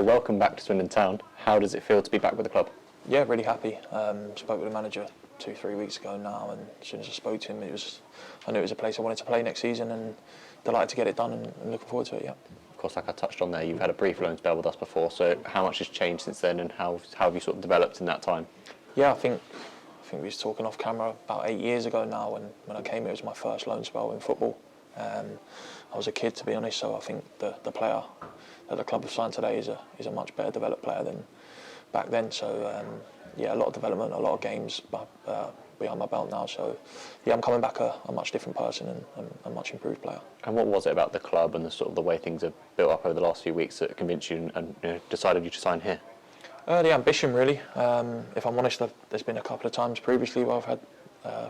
So welcome back to Swindon Town. How does it feel to be back with the club? Yeah, really happy. Spoke with the manager 2-3 weeks ago now, and as soon as I spoke to him, I knew it was a place I wanted to play next season, and delighted to get it done, and looking forward to it. Yeah. Of course, like I touched on there, you've had a brief loan spell with us before. So how much has changed since then, and how have you sort of developed in that time? Yeah, I think we was talking off camera about 8 years ago now, and when I came here, it was my first loan spell in football. I was a kid, to be honest, so I think the player that the club have signed today is a much better developed player than back then. So yeah, a lot of development, a lot of games behind my belt now. So yeah, I'm coming back a much different person and a much improved player. And what was it about the club and the sort of the way things have built up over the last few weeks that convinced you and decided you to sign here? The ambition, really. If I'm honest, there's been a couple of times previously where I've had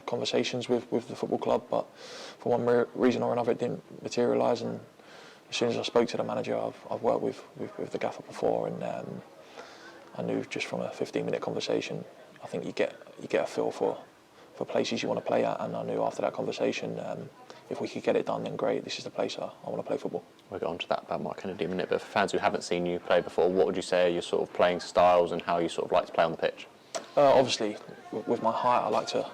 conversations with the football club, but for one reason or another it didn't materialise. And as soon as I spoke to the manager, I've worked with the gaffer before, and I knew just from a 15-minute conversation, I think you get a feel for places you want to play at, and I knew after that conversation, if we could get it done, then great, this is the place I want to play football. We'll get on to that about Mark Kennedy in a minute, but for fans who haven't seen you play before, what would you say are your sort of playing styles and how you sort of like to play on the pitch? Obviously, with my height, I like to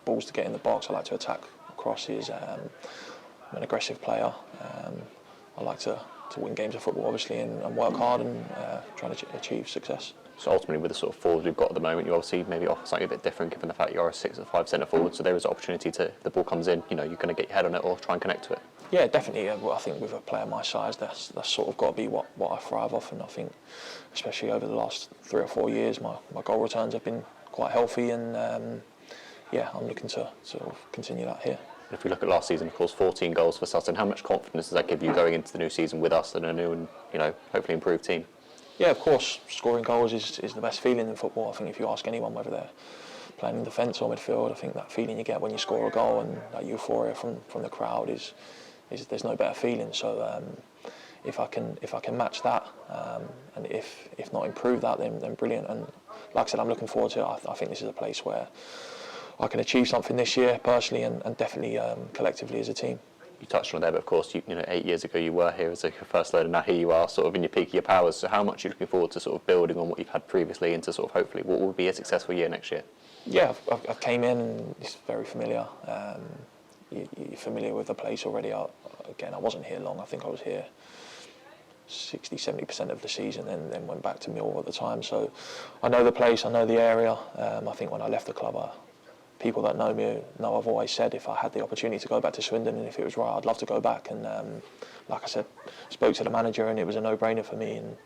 balls to get in the box, I like to attack crosses, I'm an aggressive player, I like to win games of football, obviously, and work hard and try to achieve success. So ultimately, with the sort of forwards we've got at the moment, you obviously maybe offer something a bit different, given the fact you're a 6'5" centre forward. So there is an opportunity to, if the ball comes in, you're going to get your head on it or try and connect to it. Yeah, definitely. I think with a player my size, that's sort of got to be what I thrive off. And I think, especially over the last 3 or 4 years, my goal returns have been quite healthy, and yeah, I'm looking to sort of continue that here. If we look at last season, of course, 14 goals for Sutton. How much confidence does that give you going into the new season with us and a new and hopefully improved team? Yeah, of course, scoring goals is the best feeling in football. I think if you ask anyone whether they're playing in defence or midfield, I think that feeling you get when you score a goal and that euphoria from the crowd is there's no better feeling. So if I can match that, and if not improve that, then brilliant. And like I said, I'm looking forward to it. I think this is a place where I can achieve something this year personally and definitely collectively as a team. You touched on it there, but of course, 8 years ago you were here as a first loader, now here you are sort of in your peak of your powers. So how much are you looking forward to sort of building on what you've had previously into sort of hopefully what will be a successful year next year? Yeah, I came in and it's very familiar. You're familiar with the place already. Again, I wasn't here long. I think I was here 60-70% of the season, and then went back to Millwall at the time. So I know the place, I know the area. I think when I left the club, people that know me know I've always said if I had the opportunity to go back to Swindon and if it was right, I'd love to go back. And like I said, spoke to the manager and it was a no-brainer for me. And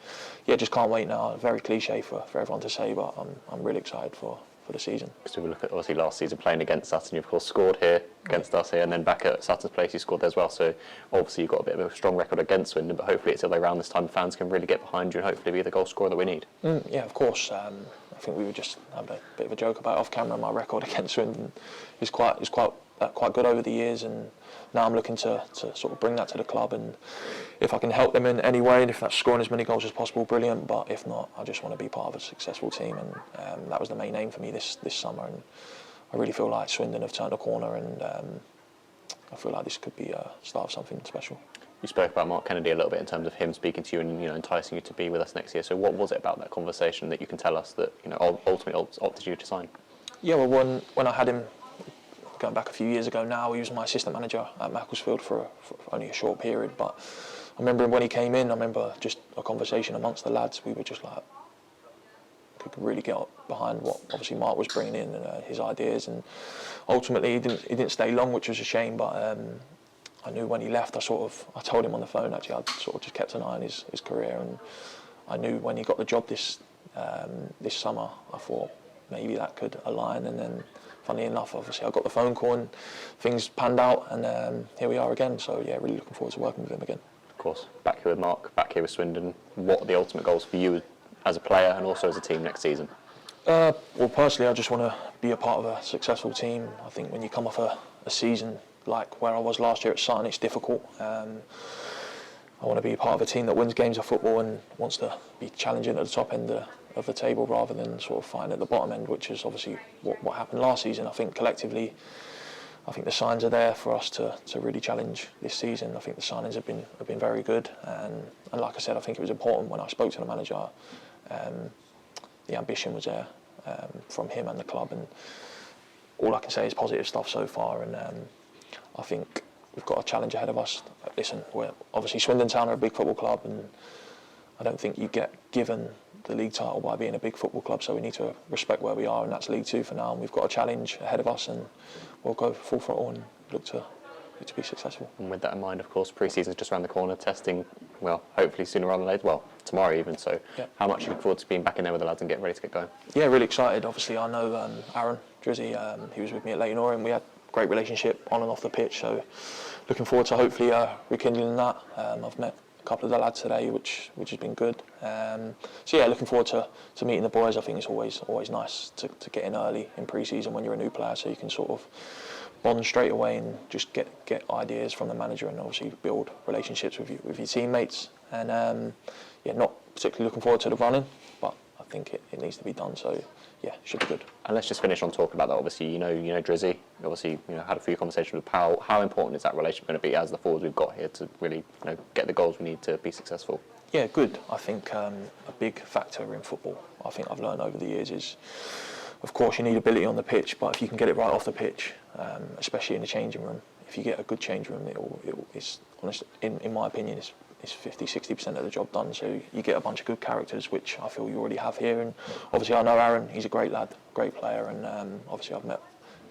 yeah, just can't wait now. Very cliche for everyone to say, but I'm really excited for the season. So we look at obviously last season playing against Sutton, you of course scored here against us here, and then back at Sutton's place you scored there as well. So obviously you've got a bit of a strong record against Swindon, but hopefully it's the other way around this time. Fans can really get behind you and hopefully be the goal scorer that we need. Yeah, of course. I think we were just having a bit of a joke about it off camera. My record against Swindon is quite good over the years, and now I'm looking to sort of bring that to the club. And if I can help them in any way, and if that's scoring as many goals as possible, brilliant. But if not, I just want to be part of a successful team, and that was the main aim for me this summer. And I really feel like Swindon have turned a corner, and I feel like this could be a start of something special. You spoke about Mark Kennedy a little bit in terms of him speaking to you and enticing you to be with us next year. So what was it about that conversation that you can tell us that ultimately opted you to sign? Yeah, well, when I had him going back a few years ago now, he was my assistant manager at Macclesfield for only a short period. But I remember when he came in, I remember just a conversation amongst the lads. We were just like, could really get behind what obviously Mark was bringing in and his ideas. And ultimately, he didn't stay long, which was a shame. But I knew when he left, I told him on the phone, actually, I'd sort of just kept an eye on his career, and I knew when he got the job this summer, I thought maybe that could align. And then, funnily enough, obviously, I got the phone call and things panned out, and here we are again. So yeah, really looking forward to working with him again. Of course, back here with Mark, back here with Swindon. What are the ultimate goals for you as a player and also as a team next season? Well, personally, I just want to be a part of a successful team. I think when you come off a season like where I was last year at Sutton, it's difficult. I want to be part of a team that wins games of football and wants to be challenging at the top end of the table rather than sort of fighting at the bottom end, which is obviously what happened last season. I think collectively, I think the signs are there for us to really challenge this season. I think the signings have been very good, and like I said, I think it was important when I spoke to the manager. The ambition was there from him and the club, and all I can say is positive stuff so far. And I think we've got a challenge ahead of us. Listen, obviously Swindon Town are a big football club, and I don't think you get given the league title by being a big football club, so we need to respect where we are, and that's League Two for now. And we've got a challenge ahead of us, and we'll go full throttle and look to be successful. And with that in mind, of course, pre-season's just around the corner, testing, well, hopefully sooner rather than later, well, tomorrow even, so how much you look forward to being back in there with the lads and getting ready to get going? Yeah, really excited. Obviously, I know Aaron Drizzy, he was with me at Leighton Orient. We had a great relationship on and off the pitch, so looking forward to hopefully rekindling that. I've met a couple of the lads today, which has been good. So yeah, looking forward to meeting the boys. I think it's always nice to get in early in pre-season when you're a new player, so you can sort of bond straight away and just get ideas from the manager, and obviously build relationships with your teammates. And yeah, not particularly looking forward to the running, but I think it needs to be done. So yeah, should be good. And let's just finish on talking about that. Obviously, you know Drizzy. Obviously, had a few conversations with Powell. How important is that relationship going to be as the forwards we've got here to really get the goals we need to be successful? Yeah, good. I think a big factor in football, I think I've learned over the years, is of course you need ability on the pitch, but if you can get it right off the pitch, especially in the changing room, if you get a good changing room, it's honest, in my opinion, it's 50-60% of the job done. So you get a bunch of good characters, which I feel you already have here. And obviously I know Aaron, he's a great lad, great player, and obviously I've met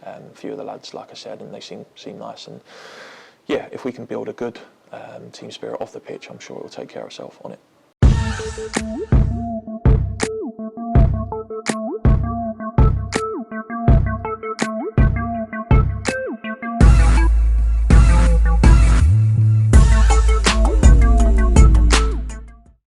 a few of the lads, like I said, and they seem nice. And yeah, if we can build a good team spirit off the pitch, I'm sure it will take care of itself on it.